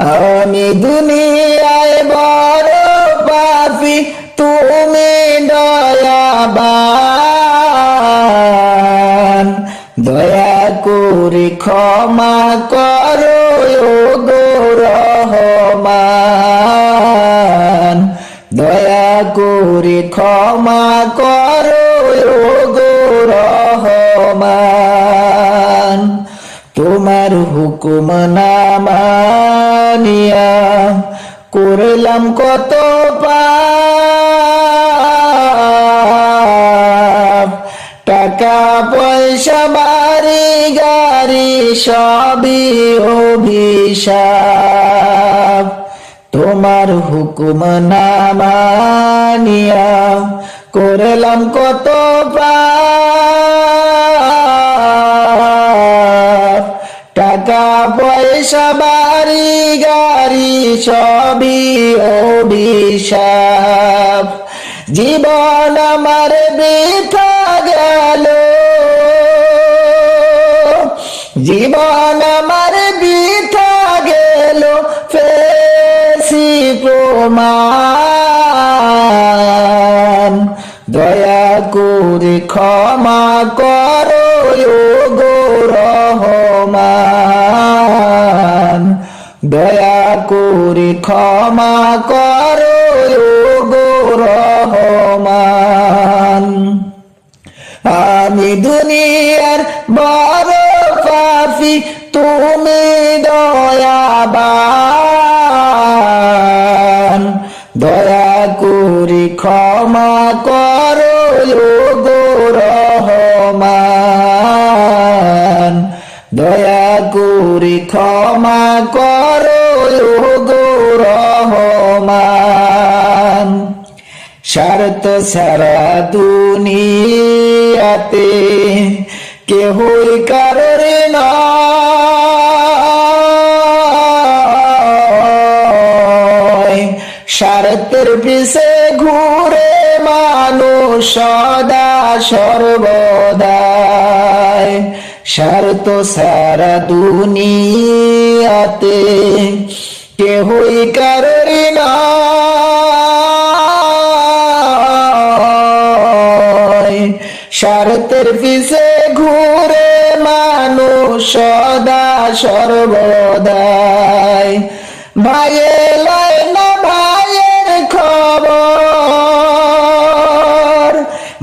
আমি দুনিয়ায় বড় পাপী, তুমি দয়াবান। দয়া করে ক্ষমা করো গো রহমান। দয়া করে ক্ষমা করো গো রহমান। তোমার হুকুম না মানিয়া করলাম কত পাপ। টাকা পয়সা বাড়ি গাড়ি সবই অভিশাপ। তোমার হুকুম না মানিয়া করলাম কত পাপ। টাকা পয়সা বাড়ি গাড়ি সবই অভিশাপ। জীবন আমার বৃথা গেল, জীবন আমার বৃথা গেল, পেয়েছি প্রমাণ। দয়া করে ক্ষমা করো গো রহমান। দয়া করে ক্ষমা করো গো রহমান। আমি দুনিয়ার বড় পাপী, তুমি দয়াবান। দয়া করে ক্ষমা করো গো রহমান। দয়া করে ক্ষমা করো গো রহমান। স্বার্থ ছাড়া দুনিয়াতে কেহই কারোর নয়। স্বার্থের পিছে ঘুরে মানুষ সদা সর্বদাই। স্বার্থ ছাড়া দুনিয়াতে কেহই কারোর নয়। স্বার্থের পিছে ঘুরে মানুষ সদা সর্বদাই। ভাইয়ে লয় না ভাইয়ের খবর,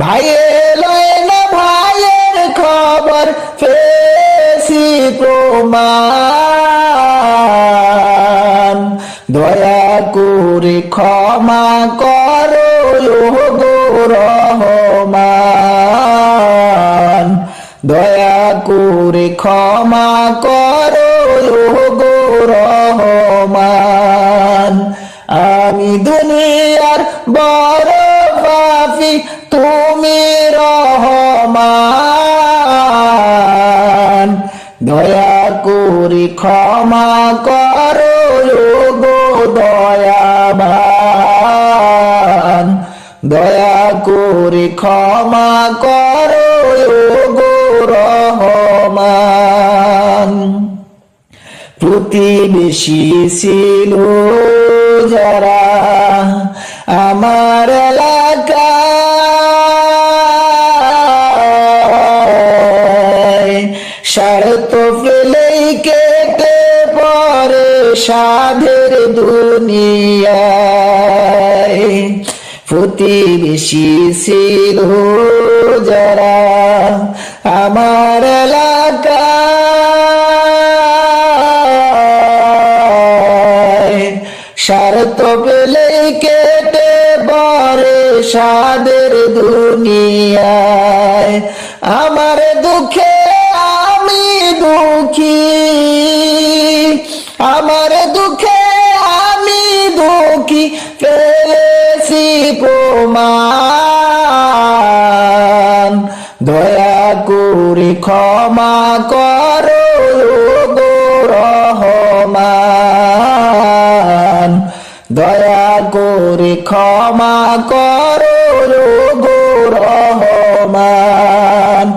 ভাইয়ে লয় না ভাইয়ের খবর, পেয়েছি প্রমাণ। দয়া করে ক্ষমা করো গো রহমান। দয়া করে ক্ষমা করো গো রহমান। আমি দুনিয়ার বড় পাপী, তুমি রহমান। দয়া করে ক্ষমা করো গো দয়াবান। দয়া করে ক্ষমা করো গো রহমান। প্রতিবেশী ছিল যারা আমার এলাকায়, স্বার্থ ফেলেই কেটে পড়ে সাধের দুনিয়ায়। প্রতিবেশী ছিল যারা আমার এলাকায়, স্বার্থ পেলেই কেটে পড়ে সাধের দুনিয়ায়। আমার দুঃখে আমি দুঃখী, আমার দুঃখে আমি দুঃখী, পেয়েছি প্রমাণ। দয়া করে ক্ষমা করো গো রহমান। দয়া করে ক্ষমা করো গো রহমান।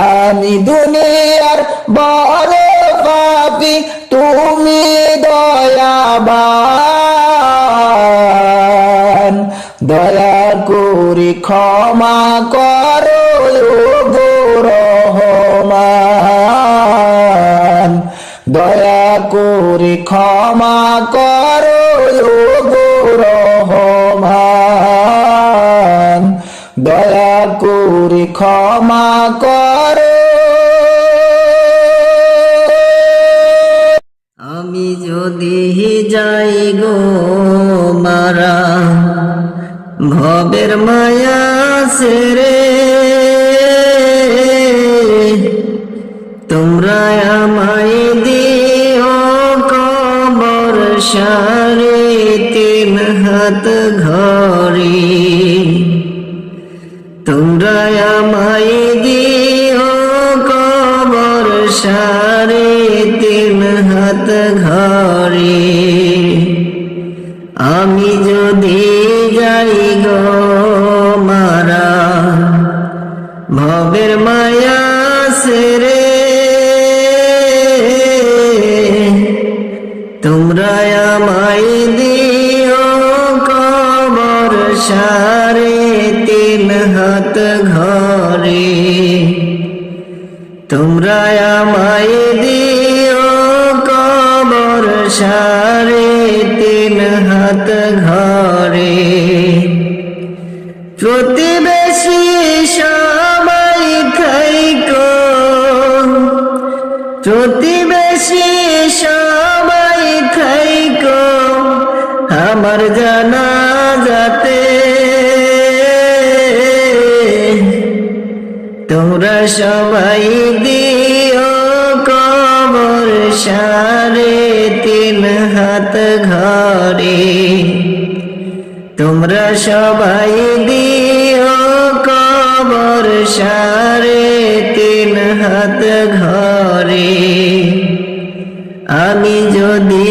আমি দুনিয়ার বড় পাপী, তুমি দয়া মেহেরবান দয়া করে ক্ষমা করো গো রহমান দয়া করে ক্ষমা করো গো রহমান দয়া করে ক্ষমা করো। আমি যদি যাই গো মারা ভবের মায়া সেরে তোমরা আমায় দিও কবর সারে তিন হাত ঘরে তোমরা আমায় দিও কবর সারে তিন হাত ঘরে আমি যদি যাই গো মারা ভবের মায়া সেরে তোমরা আমায় দিও কবর সারে তিন হাত ঘরে তোমরা আমায় দিও কবর সারে তিন হাত ঘরে প্রতিবেশী সবাই খাইকো প্রতিবেশী সবাই খাইকো আমার জানাজাতে তোমরা সবাই দিও কবর সারে তিন হাত ঘরে তোমরা সবাই দিও কবর সারে তিন হাত ঘরে আমি যদি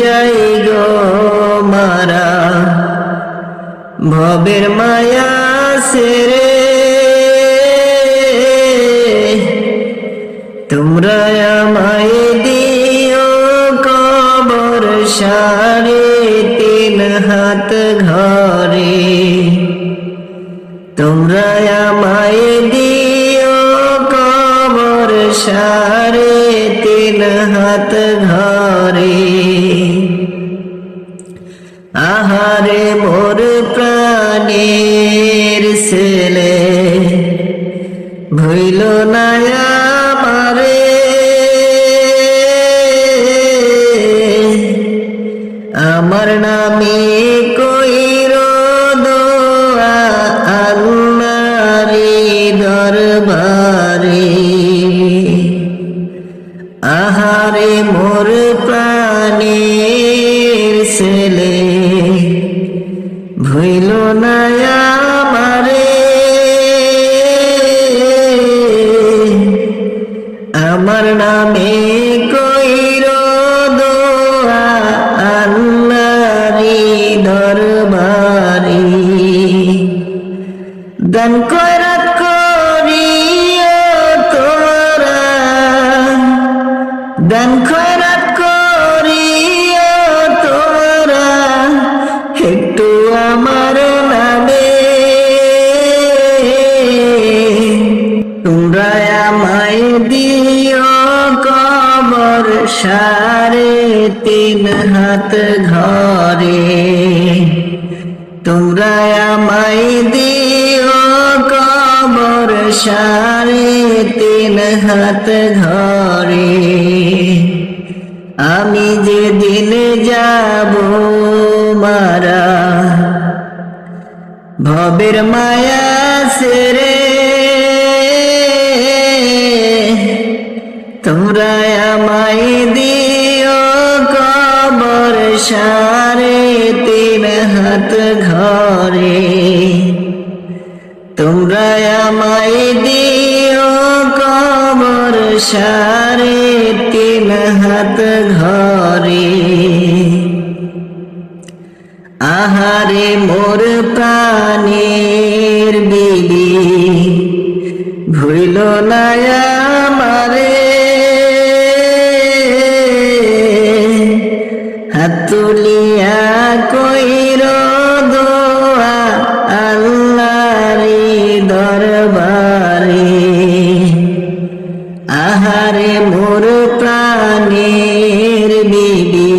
যাই গো মারা ভবের মায়া সেরে তোমরা আমায় দিও কবর সারে তিন হাত ঘরে তোমরা আমায় দিও কবর সারে তিন হাত ঘরে আহারে মোর প্রাণের ছেলে ভইল না আমারে আমার নামে কইর দোয়া আল্লাহরি দরবারে আহারে মোর প্রাণের ছেলে ভইল না আমারে আমার নামে কইর দোয়া আল্লাহরি দরবারে দান খয়রাত করিও তোরা দান খয়রাত করিও তোরা একটু আমার নামে তোমরা আমায় দিও কবর সারে তিন হাত ঘরে তোমরা আমায় দিও কবর সারে তিন হাত ঘরে আমি যেদিন যাব মারা ভবের মায়া সেরে তোমরা আমায় দিও কবর সারে তিন হাত ঘরে তোমরা আমায় দিও কবর সারে তিন হাত ঘরে আহারে মোর প্রাণের বিবি ভুইল না আমারে হাত তুলিয়া কইর দোয়া আল্লাহরি দরবারে। আহারে মোর প্রাণের বিবি,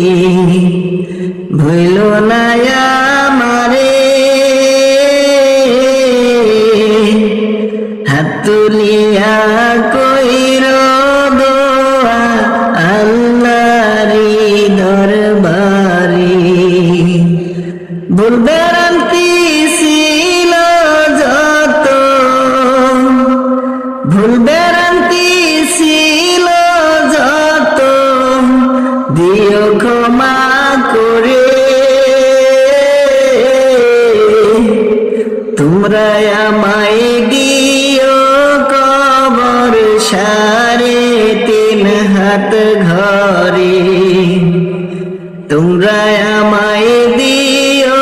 ভুলো না আমারে, হাত তুলিয়া কইর দোয়া আল্লাহরি দরবারে। ভুল ভ্রান্তি ছিল যত, ভুল ভ্রান্তি ছিল যত, দিও ক্ষমা করে। তোমরা আমায় দিও কবর সাড়ে 3 হাত ঘরে। তোমরা আমায় দিও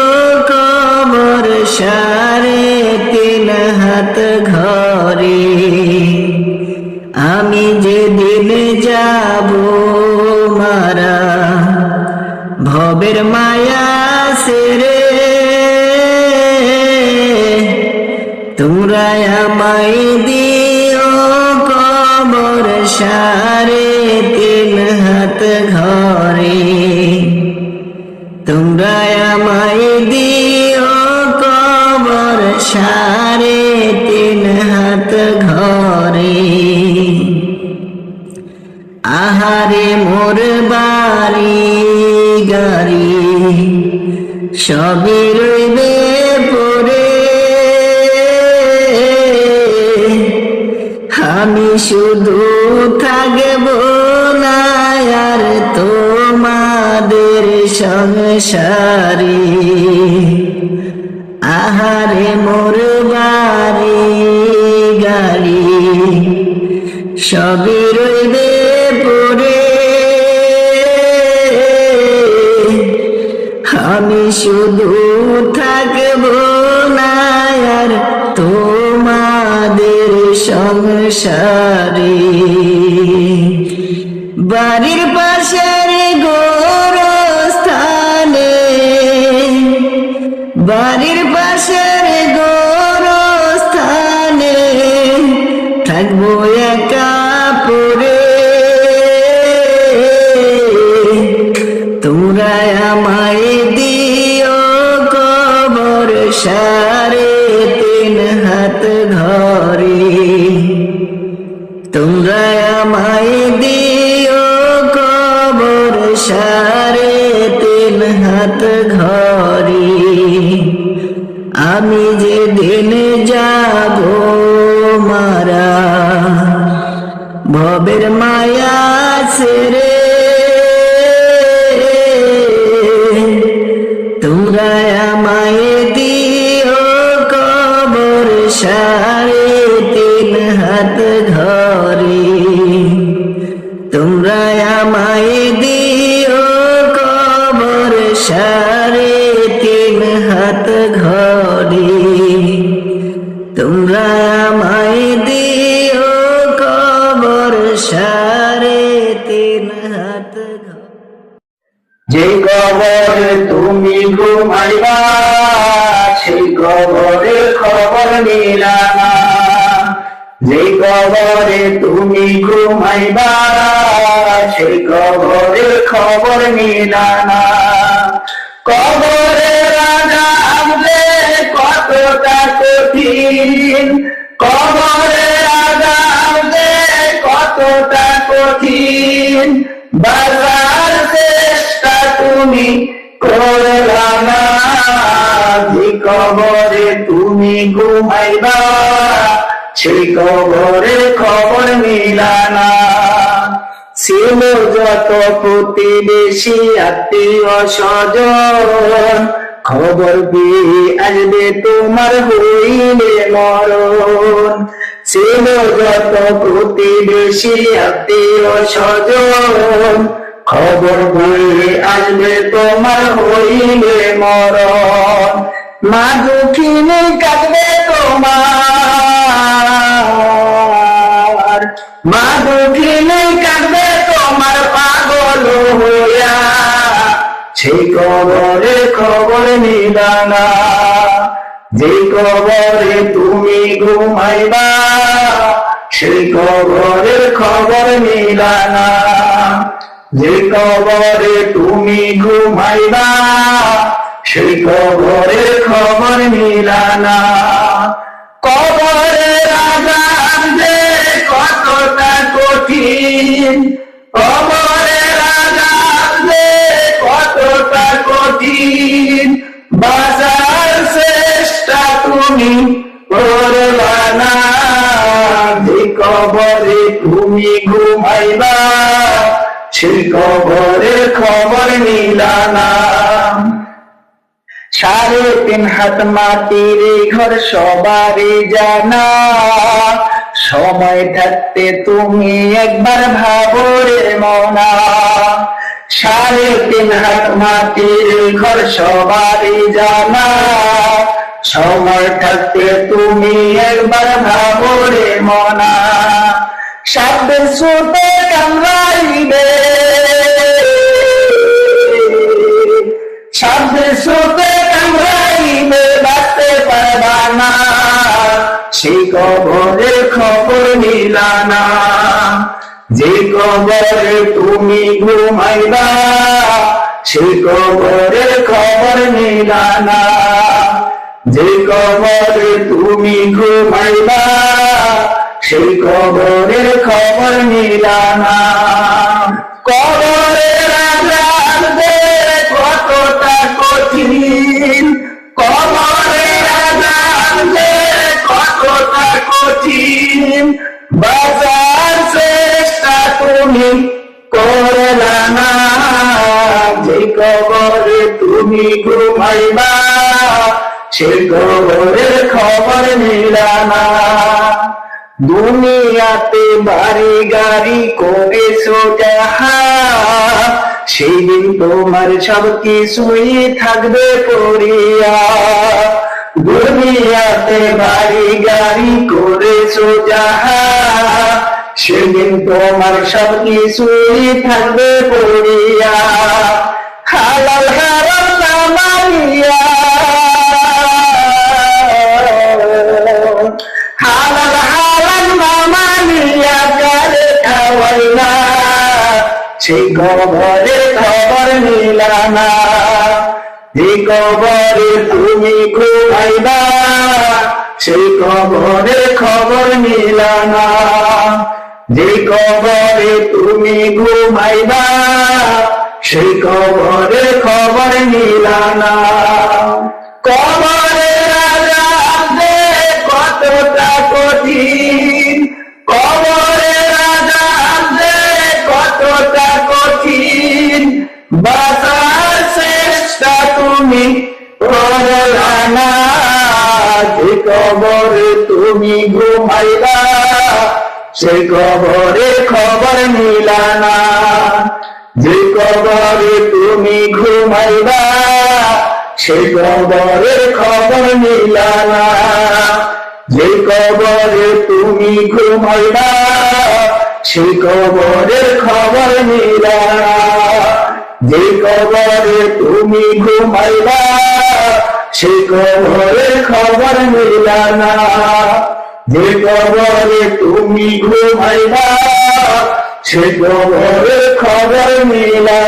কবর সাড়ে 3 হাত ঘরে। আমি যেদিন যাব মারা ভবের মায়া সেরে, তোমরা আমায় দিও কবর সাড়ে 3 হাত ঘরে। তোমরা আমায় দিও কবর সাড়ে 3 হাত ঘরে। আহারে মোর বাড়ি গাড়ি সবই রইবে পড়ে, আমি শুধু থাকব না আর তোমাদের সংসারে। আহারে মোর বাড়ি গাড়ি সবই রইবে পড়ে, আমি শুধু থাকব না আর তোমাদের সংসারে। বাড়ির পাশের গোরস্থানে, বাড়ির পাশের গোরস্থানে থাকবো একা পড়ে। তোমরা আমায় দিও কবর সাড়ে 3 হাত ঘরে। তোমরা আমায় দিও কবর সাড়ে 3 হাত ঘরে। আমি যেদিন যাব মারা ভবের মায়া ছেড়ে, তোমরা আমায় দিও কবর সাড়ে 3 হাত ঘরে। তোমরা আমায় দিও কবর সাড়ে 3 হাত ঘরে। তোমরা আমায় দিও কবর সাড়ে 3 হাত ঘরে। যে কবরে তুমি ঘুমাইবা সেই কবরে খবর নিলা না। যে কবরে তুমি ঘুমাইবা সেই কবরে খবর নিলা না। কবরে আযাব যে কতটা কঠিন, কবরে আযাব যে কতটা কঠিন, বাঁচার চেষ্টা তুমি করলা না। যে কবরে তুমি ঘুমাইবা সেই কবরে খবর নিলা না। ছিল যত প্রতিবেশী আত্মীয় স্বজন, খবর পেয়ে আসবে তোমার হইলে মরণ। ছিল যত প্রতিবেশী আত্মীয় স্বজন, খবর পেয়ে আসবে তোমার হইলে মরণ। মা দুঃখিনী কাঁদবে তোমার, মা দুঃখিনী কাঁদবে তোমার পাগল হইয়া। সেই কবরের খবর নিলানা। যে কবরে তুমি ঘুমাইবা সেই কবরের খবর নিলানা। যে কবরে তুমি ঘুমাইবা সেই কবরের খবর নিলানা। কবরের আযাব যে কতটা কঠিন, কবরের আযাব যে কতটা কঠিন, বাঁচার চেষ্টা তুমি করবা না। যে কবরে তুমি ঘুমাইবা সেই কবরের খবর নিলানা। 3.5 হাত মাটির ঘর সবারই জানা, সময় থাকতে তুমি একবার ভাবো রে মনা। 3.5 হাত মাটির ঘর সবারই জানা, সময় থাকতে তুমি একবার ভাবো রে মনা। সাপের ছোটে কামড়াইবে, সাপের ছোটে কামড়াইবে, বাঁচতে পারবা না। সেই কবরের খবর নিলানা। যে কবরে তুমি ঘুমাইবা সেই কবরের খবর নিলানা। যে কবরে তুমি ঘুমাইবা সেই কবরের খবর নিলানা। কবরের আযাব যে কতটা কঠিন, কবরের আযাব যে কতটা কঠিন, বাঁচার চেষ্টা তুমি করলা না। যে কবরে তুমি ঘুমাইবা সেই কবরের খবর নিলানা। দুনিয়াতে বাড়ি গাড়ি করেছো যাহা, সেই দিন তোমার সব কিছুই থাকবে পড়িয়া। দুনিয়াতে বাড়ি গাড়ি করেছো যাহা, সেদিন তোমার সব কিছুই থাকবে পড়িয়া। হালাল হারাম না মানিয়া, হালাল হারাম না মানিয়া কারে খাওয়াইলা সেই কবরের খবর নিলানা। যে কবরে তুমি ঘুমাইবা সেই কবরের খবর নিলানা। যে কবরে তুমি ঘুমাইবা সেই কবরের খবর নিলানা। কবরের আযাব যে কতটা কঠিন, কবরের আযাব যে কতটা কঠিন, বাঁচার চেষ্টা তুমি করলা না। যে কবরে তুমি ঘুমাইবা সেই কবরের খবর নিলানা। যে কবরে তুমি ঘুমাইবা সেই কবরের খবর নিলানা। যে কবরে তুমি ঘুমাইবা সেই কবরের খবর নিলানা। যে কবরে তুমি ঘুমাইবা সেই কবরের খবর নিলানা। যে কবরে তুমি ঘুমাইবা সেই কবরের খবর নিলানা।